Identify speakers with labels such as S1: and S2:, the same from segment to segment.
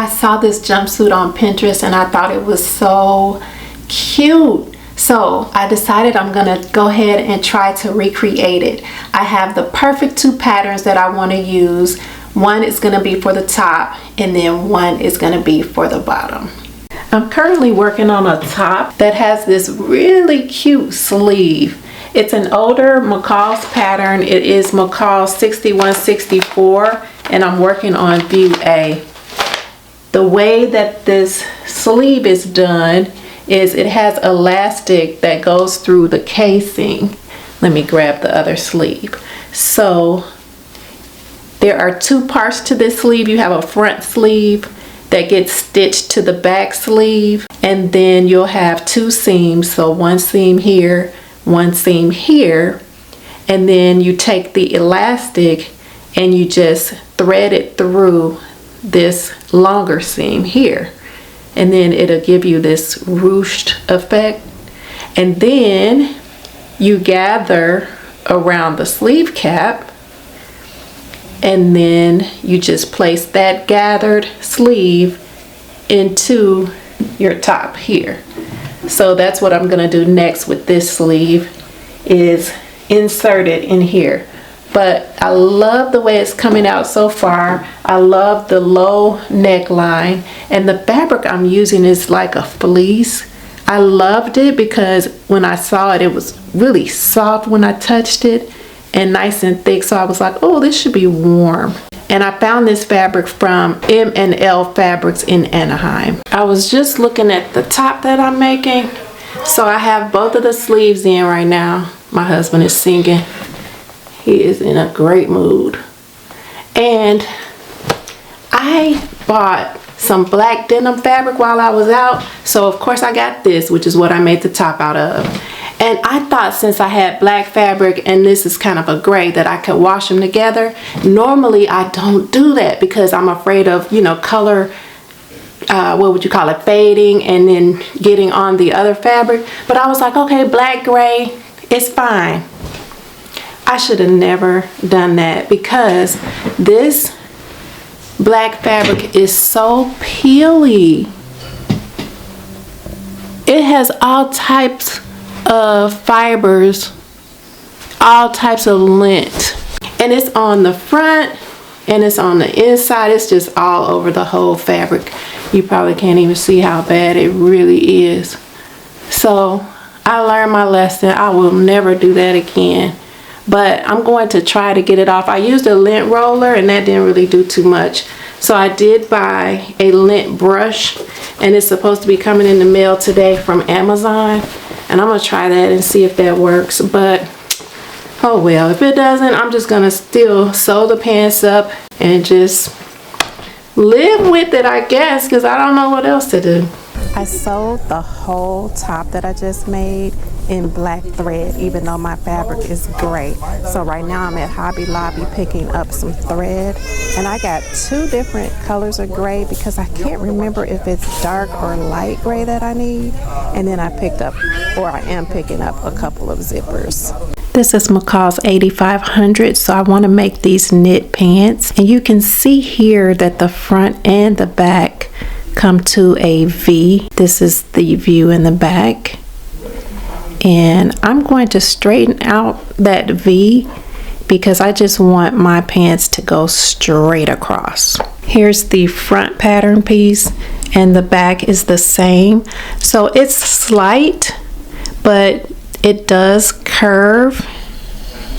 S1: I saw this jumpsuit on Pinterest and I thought it was so cute. So I decided I'm gonna go ahead and try to recreate it. I have the perfect 2 patterns that I want to use. One is gonna be for the top and then one is gonna be for the bottom. I'm currently working on a top that has this really cute sleeve. It's an older McCall's pattern. It is McCall 6164 and I'm working on view A. The way that this sleeve is done is it has elastic that goes through the casing. Let me grab the other sleeve. So there are 2 parts to this sleeve. You have a front sleeve that gets stitched to the back sleeve, and then you'll have 2 seams. So 1 seam here, 1 seam here, and then you take the elastic and you just thread it through this longer seam here, and then it'll give you this ruched effect. And then you gather around the sleeve cap, and then you just place that gathered sleeve into your top here. So that's what I'm gonna do next with this sleeve, is insert it in here. But I love the way it's coming out so far. I love the low neckline, and the fabric I'm using is like a fleece. I loved it because when I saw it, it was really soft when I touched it and nice and thick. So I was like, oh, this should be warm. And I found this fabric from M&L Fabrics in Anaheim. I was just looking at the top that I'm making. So I have both of the sleeves in right now. My husband is singing. He is in a great mood. And I bought some black denim fabric while I was out. So of course I got this, which is what I made the top out of. And I thought since I had black fabric and this is kind of a gray that I could wash them together. Normally I don't do that because I'm afraid of, you know, color, what would you call it, fading and then getting on the other fabric. But I was like, okay, black, gray, it's fine. I should have never done that because this black fabric is so peely. It has all types of fibers, all types of lint, and it's on the front and it's on the inside. It's just all over the whole fabric. You probably can't even see how bad it really is. So I learned my lesson. I will never do that again. But I'm going to try to get it off. I used a lint roller and that didn't really do too much. So I did buy a lint brush and it's supposed to be coming in the mail today from Amazon. And I'm gonna try that and see if that works. But oh well, if it doesn't, I'm just gonna still sew the pants up and just live with it, I guess, because I don't know what else to do. I sewed the whole top that I just made in black thread, even though my fabric is gray. So right now I'm at Hobby Lobby picking up some thread, and I got 2 different colors of gray because I can't remember if it's dark or light gray that I need. And then I picked up, or I am picking up, a couple of zippers. This is McCall's 8500, so I want to make these knit pants, and you can see here that the front and the back come to a V. This is the view in the back, and I'm going to straighten out that V because I just want my pants to go straight across. Here's the front pattern piece and the back is the same, so it's slight, but it does curve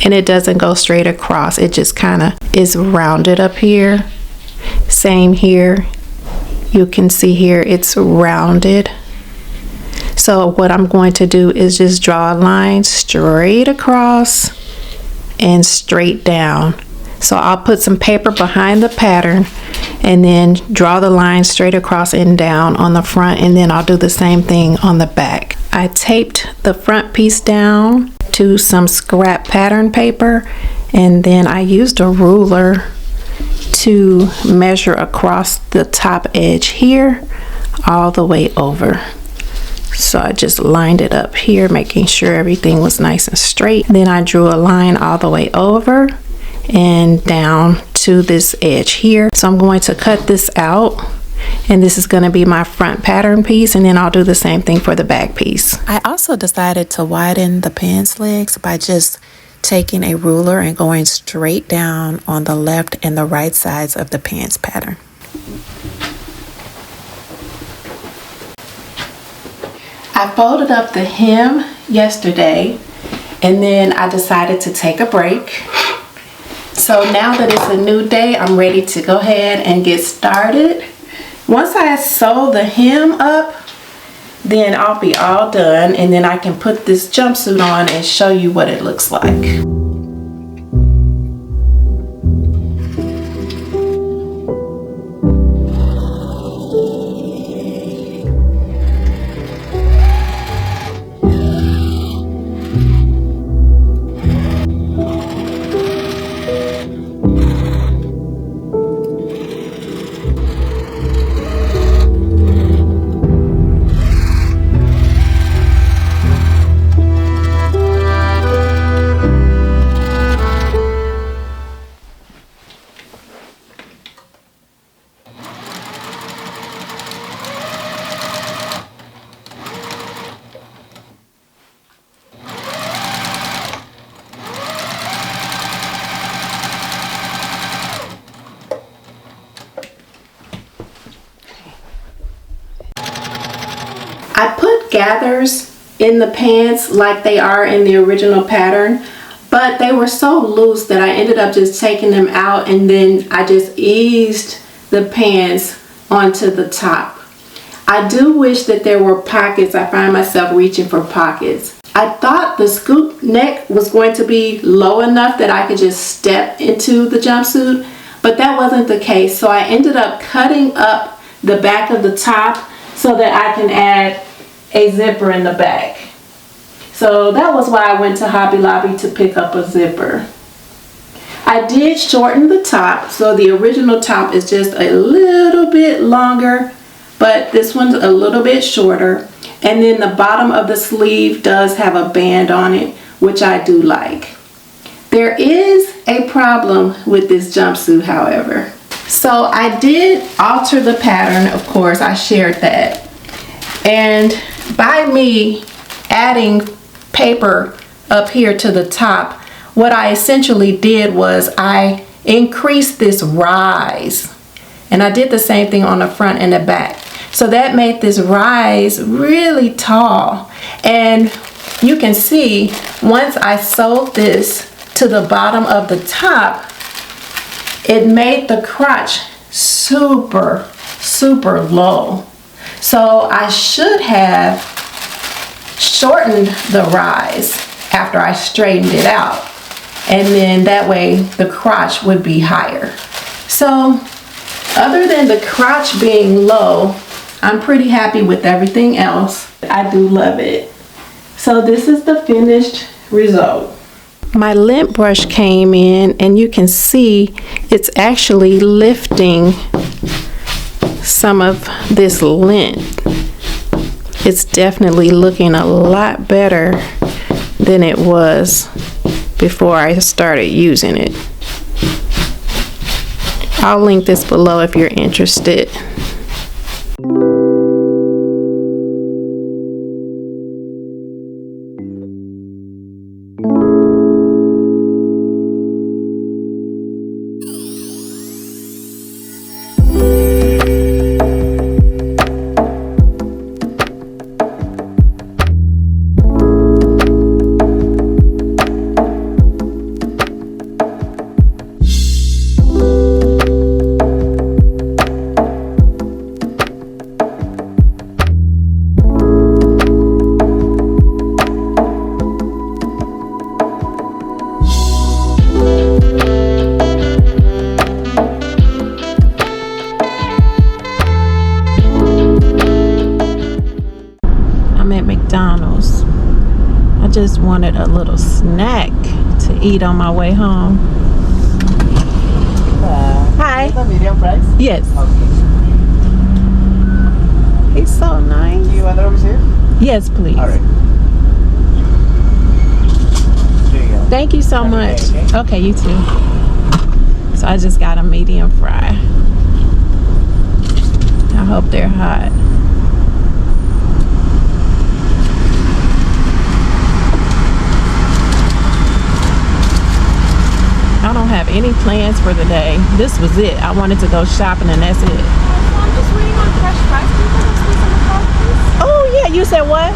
S1: and it doesn't go straight across. It just kind of is rounded up here. Same here. You can see here it's rounded. So what I'm going to do is just draw a line straight across and straight down. So I'll put some paper behind the pattern and then draw the line straight across and down on the front, and then I'll do the same thing on the back. I taped the front piece down to some scrap pattern paper, and then I used a ruler to measure across the top edge here all the way over. So I just lined it up here, making sure everything was nice and straight. Then I drew a line all the way over and down to this edge here. So I'm going to cut this out And this is going to be my front pattern piece, and then I'll do the same thing for the back piece. I also decided to widen the pants legs by just taking a ruler and going straight down on the left and the right sides of the pants pattern. I folded up the hem yesterday, and then I decided to take a break. So now that it's a new day, I'm ready to go ahead and get started. Once I sew the hem up, then I'll be all done, and then I can put this jumpsuit on and show you what it looks like. I put gathers in the pants like they are in the original pattern, but they were so loose that I ended up just taking them out, and then I just eased the pants onto the top. I do wish that there were pockets. I find myself reaching for pockets. I thought the scoop neck was going to be low enough that I could just step into the jumpsuit, but that wasn't the case. So I ended up cutting up the back of the top so that I can add a zipper in the back. So that was why I went to Hobby Lobby to pick up a zipper. I did shorten the top, so the original top is just a little bit longer, but this one's a little bit shorter. And then the bottom of the sleeve does have a band on it, which I do like. There is a problem with this jumpsuit, however. So I did alter the pattern, of course, I shared that. And by me adding paper up here to the top, what I essentially did was I increased this rise. And I did the same thing on the front and the back. So that made this rise really tall. And you can see once I sewed this to the bottom of the top, it made the crotch super, super low. So I should have shortened the rise after I straightened it out. And then that way the crotch would be higher. So other than the crotch being low, I'm pretty happy with everything else. I do love it. So this is the finished result. My lint brush came in, and you can see it's actually lifting some of this lint. It's definitely looking a lot better than it was before I started using it. I'll link this below if you're interested. McDonald's. I just wanted a little snack to eat on my way home. Hi.
S2: The medium price?
S1: Yes.
S2: Okay.
S1: He's so nice.
S2: Do you want to receive?
S1: Yes, please.
S2: Alright. There you go.
S1: Thank you so much. Okay, you too. So I just got a medium fry. I hope they're hot. I don't have any plans for the day. This was it. I wanted to go shopping and that's it.
S3: I'm just waiting on fresh fries. Can you put in space number 5, please?
S1: Oh yeah, you said what?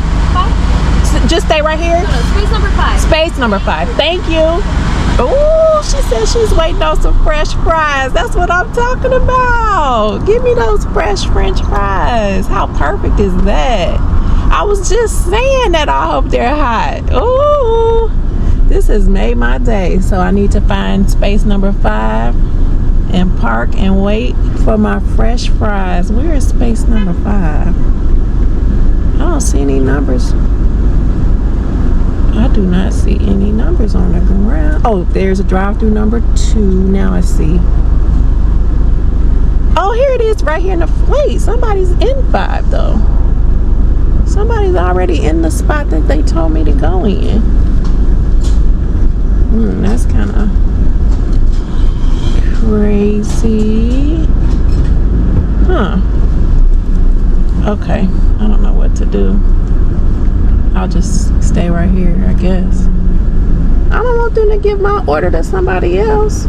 S3: 5?
S1: Just stay right here?
S3: No, space number 5.
S1: Space number 5. Thank you. Oh, she said she's waiting on some fresh fries. That's what I'm talking about. Give me those fresh French fries. How perfect is that? I was just saying that I hope they're hot. Ooh, this has made my day. So I need to find space number 5 and park and wait for my fresh fries. Where is space number 5? I don't see any numbers. I do not see any numbers on the ground. Oh, there's a drive-through number 2. Now I see. Oh, here it is right here in the... Wait, somebody's in 5 though. Somebody's already in the spot that they told me to go in. That's kind of crazy. Huh. Okay, I don't know what to do. I'll just stay right here, I guess. I don't want them to give my order to somebody else.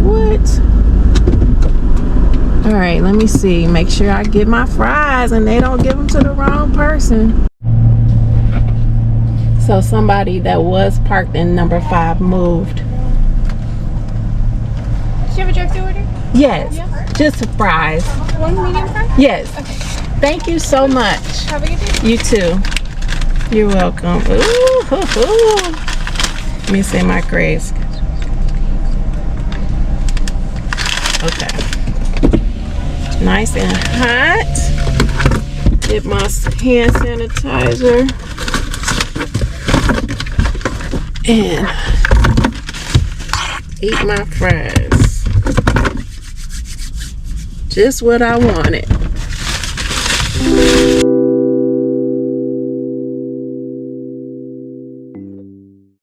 S1: What? All right, let me see. Make sure I get my fries and they don't give them to the wrong person. So somebody that was parked in number 5 moved.
S3: Do you have a drive-thru order?
S1: Yes,
S3: Yeah.
S1: just fries.
S3: 1 medium fry?
S1: Yes.
S3: Okay.
S1: Thank you so much.
S3: Have a good day.
S1: You too. You're welcome. Ooh, hoo, hoo. Let me see my grades. Okay. Nice and hot. Get my hand sanitizer. And eat my fries. Just what I wanted.